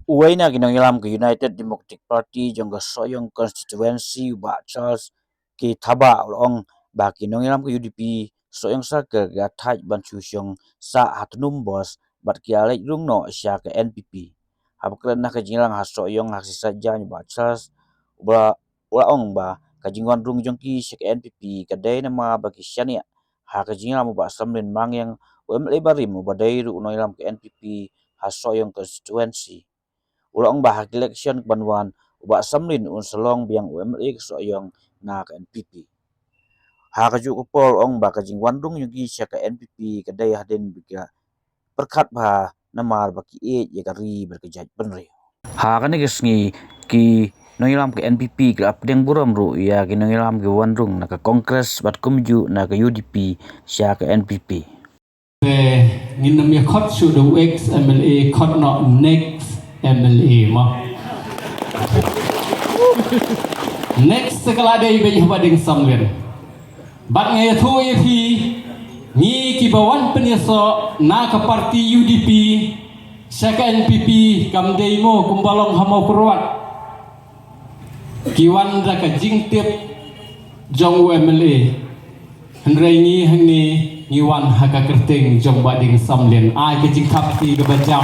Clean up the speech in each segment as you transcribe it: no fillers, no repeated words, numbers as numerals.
Uway na ginangilam ke United Democratic Party jong ke soyong constituency ba Charles ki thaba ong ba ginangilam ke UDP soyong sa ke gathaj ban chusyong sa hatnum bos bat ki alai rungno sya ke NPP habkran na ke jingrang ha soyong ha saja ni ba Charles ba ong ba ka jingwan rung jong ki sya ke NPP kadai nama ba ki syania ha ke jingrang ba samlin mangyang lebarim ba dai ru noiram ke NPP ha soyong constituency ulang bah election banwan ubah samlin selong biang UMLA soyong na ke NPP ha kaju ko pol ong ba kajing wandung yugi sya ke NPP kedai haden bika perkat bah namar baki ya kari berkejat benri ha kan ngi ki nongilam ke NPP ke apdeng buram ru ya ki nongilam ke wandung na ke kongres bat kumju na ke UDP sya ke NPP nginam ya khot su do ex MLA khot no next MLA ma next sekala dai be bading samlen bat ngai thu ye phi ni ki bawan penyeso na ka parti UDP saka NPP kam dei mo kumbalong hamo perwat kiwan da ka jingtip jong MLA hendrai ni hangni ngiwan haka kerting jong bading samlen ai ke jingkap ti ke bajam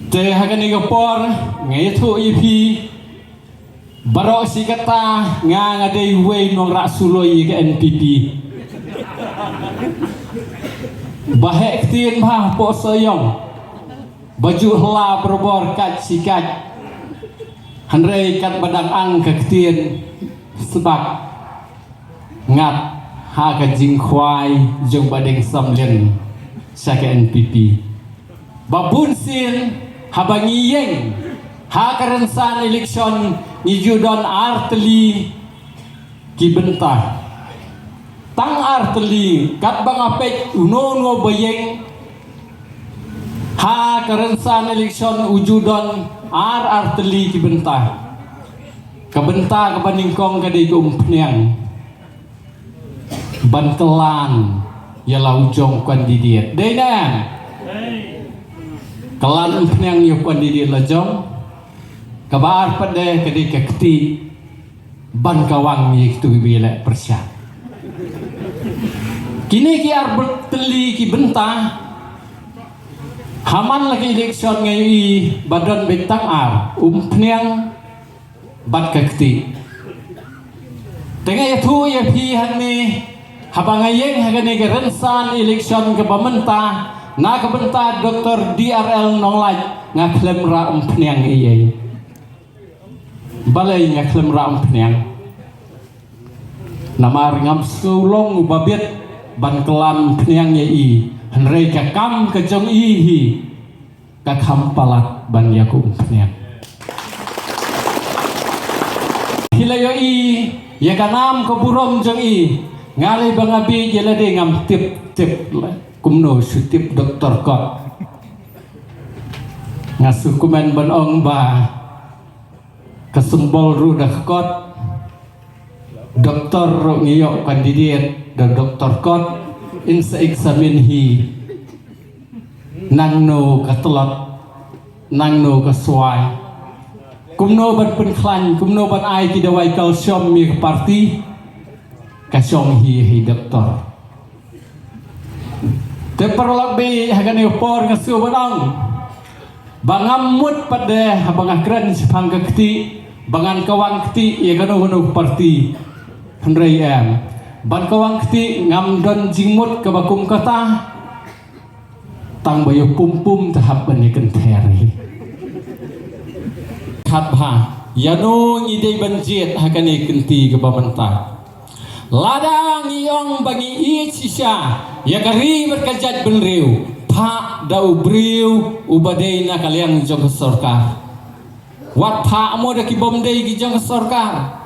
te haka ni gopor ngai thu EP barok si kata ngadei we nong rak suloi ke NPP bahek tien bah po soyong baju hela berbor kat sikat hanrei kat badang ang ke tien sebab ngat ha ka jing khwai jong bading samlen sa ke NPP babun sin habangi yeng ha karensan election ni judon arteli ki bentah tang arteli kat bang apek uno bayeng ha karensan election ujudon arteli ki bentah kabenta kabaningkong kadai ke umpniang bantelan yalah ujong kandidat dena kelan umpniang yu kandidat lajong kabar pada kadai kekti ban kawang ni itu bila persya kini ki arbeteli ki benta haman lagi election ngai badan bentang ar umpniang bat kekti tengah ya thu ya phi hanni habangayeng hagani ke rensan election ke pemerintah na ke bentah Dr. DRL nonglaj ngaklem ra umpniang iye balai ngaklem ra umpniang namar ngam sulong babit ban kelan umpniang ye henrei ka kam ke jong hi ka kampalat ban yaku umpniang hilayo ya kanam ko burom jong ngalai bangabi jelade ngam tip kumno sutip doktor kot ngasukumen banong ba kesembol ru dah kot doktor ngiyok kandidat dan doktor kot insa examin hi nangno katelot nangno kesuai kumno ban penklan kumno ban ai ki dawai kalsium mi parti kasyong hi doktor te perlak be hagane por ngasu banang bangamut pada bangakran sepang kekti bangan kawang kti ya gano parti hendrai am ban kawang kti ngam don jingmut ke bakum kata tang bayo pum tahap bani kenteri khatha yano ngidei banjit hakane kenti ke pemerintah ladang iong bagi icisya ya kari berkajat benriu pak dau briu ubadei na kalian jong sorkar wat pak mo da ki bomdei ki jong sorkar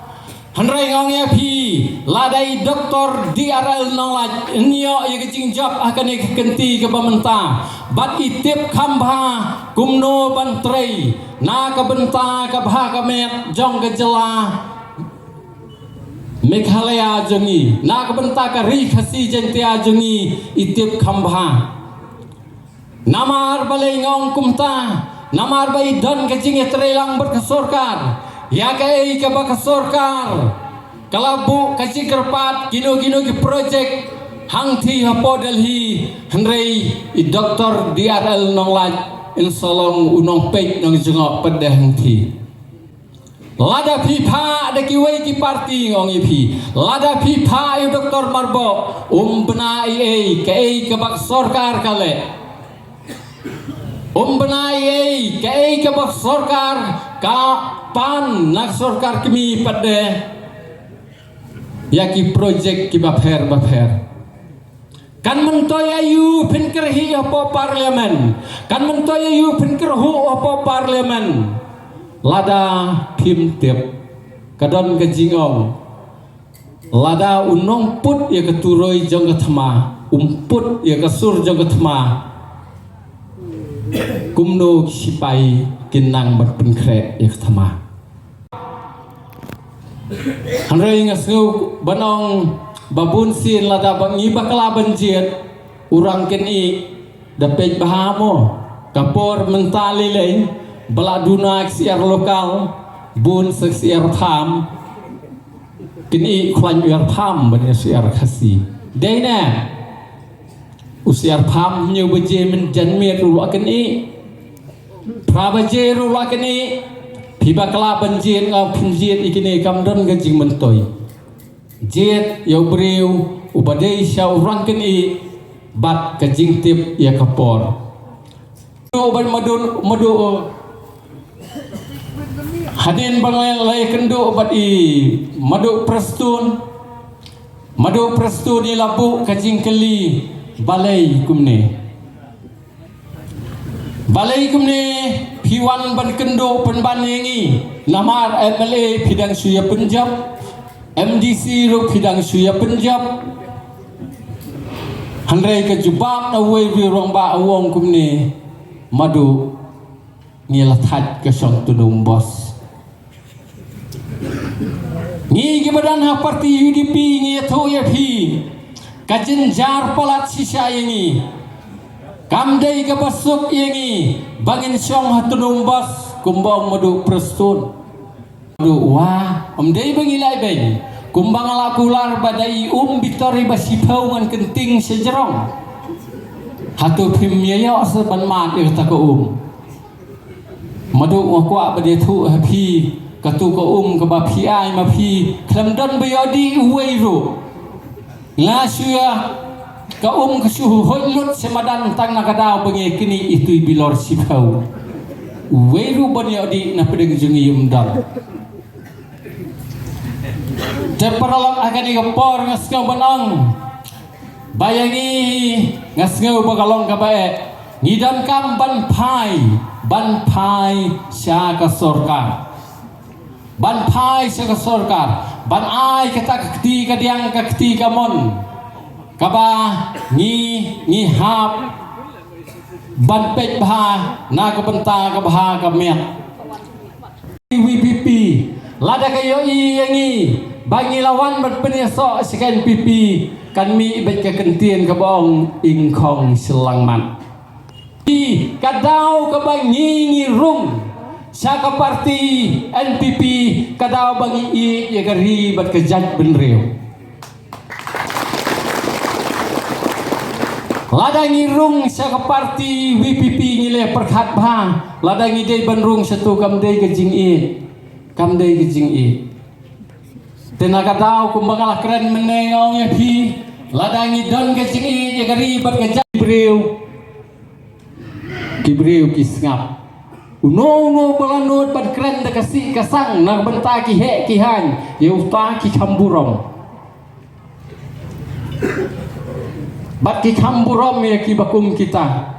hanrei ngong ya phi ladai doktor DRL nolaj nyo ya kecing job akan kenti ke pemerintah bat itip kambha kumno bantrei na ka benta ka bha ka met jong ke jela Meghalaya jongi nak benta ka ri khasi jentia jongi itip khambha namar balai ngong kumta namar bai don ka jing etrelang ber sorkar ya ka ei ka ba sorkar kalabu ka kerpat kino ki project hang thi hapo Delhi henrei i Dr. DRL nonglaj in solong unong pek nong jengok pedeh hang thi lada pipa de kiwei ki parti ngong ipi lada pipa yu Dr. Marbo benai ei ke bak sorkar kale benai ei ke bak sorkar ka pan nak sorkar kimi pade ya ki project ki bapher kan mentoy ayu pinkerhi apa parlemen kan mentoy ayu pinkerhu apa parlemen lada phim tiệp kadon ke jingong lada unong put ya keturoi jong ke thama umput ya kesur jong ke thama kumno sipai kinang berpenkre ya ke thama hanrei ngasu banong babun sin lada bangi bakla banjit urang keni dapet bahamo kapor mentali lain beladuna siar lokal bun siar tham kini klan siar tham bani siar khasi dena usiar tham nyu beje men janmir ruwa kini prabaje ruwa kini pibakla banjir ngau pinjir ikini kamdon gajing mentoy jet yau breu ubadai syau urang kini bat kajing tip ya kapor uban madu hadin bangalai kendo obat i madu prestun i labu kajing keli balai kumne piwan ban kendo penban yengi namar MLA pidang suya Punjab MDC ro pidang suya Punjab handrai ke jubab na wei wi rong ba awong kumne madu ngilathat ke song tunung bos ngi gibadan ha parti UDP ngi tho ya phi kajin jar polat sisa yengi kamdei ke basuk yengi bangin song ha tunung bos kumbang madu prestun madu wah omdei bangilai beng kumbang lakular badai Victory basipau ngan kenting sejerong hatu pimya ya asaban mat ya ta ko madu ngakwa bade thu ha phi katu ko ke ba phi ai ma phi klamdon bayodi uweiru la syua ka ke suhu holut semadan tang nakadaw bengi kini itu bilor sipau uweiru bayodi na pedeng jungi umdal teparalak akan igapor ngasngau banang bayangi ngasngau bagalong kabae ngidam kam ban pai sya ka sorkar ban pai sya ka sorkar ban ai kata kti kadiang kti kamon kaba ngi hap ban pek bha na ka benta ka bha ka met WPP lada kayo yangi bagi lawan berpenyesok sekian pipi kan mi baik kekentian ke bong ingkong selangman di kadau ke bangi ngirung saka parti NPP kadau bangi i ya kari bat kejat benreu lada ngirung saka parti WPP ngile perkhat bha lada ngidei benrung satu kamdei kejing i tenaga tahu kumbangalah keren menengong ya pi ladangi don kecing i ya kari bat kejat kibriu kisngap uno balanut bat keren da kasih kasang nak benta ki he ki han ya uta ki kamburom bat ki kamburom ya ki bakum kita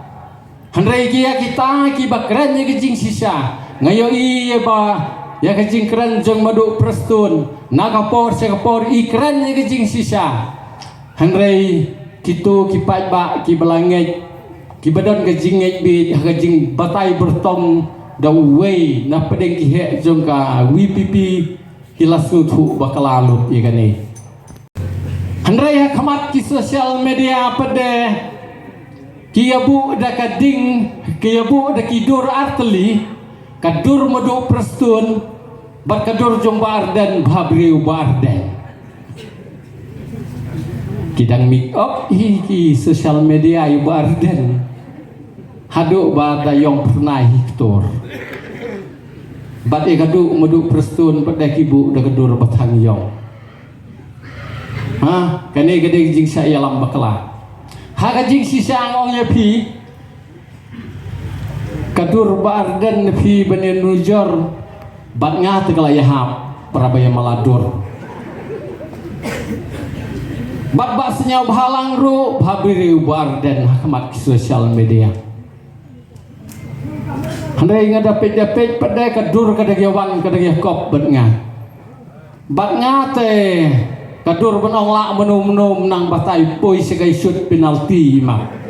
handrai ki ya kita ki bakren ya kejing sisa ngayo i ya ba ya kejing keren jong madu prestun nakapor sekapor ikran ya kejing sisa handrai kitu kipat ba ki belanget ki badan kejing bit kejing batai bertong da wei na pedeng ki he jong ka WPP kilas nutu bakalalut ya kan ni. Handrai kamat ki sosial media pada kiabu da kading kiabu da kidur arteli kadur madu prestun berkadur jombar dan babriu barden. Kidang make up ki sosial media yu barden. Haduk bada yang pernah hiktor. Bat kaduk madu prestun pada kibu da kadur batang yong. Ha, kani gede jing saya lam bakla. Ha jing sisa angongnya pi. Kadur barden pi benen nujor bat ngat kelayahap parabaya maladur. Bat senyau halang ru habiri barden hakamat sosial media. Handai ngadapit-dapit pada kadur kadagyawan kadagyakop bat ngat. Bat ngate kadur benong lak menum-menum nang batai poi segai shoot penalti mak.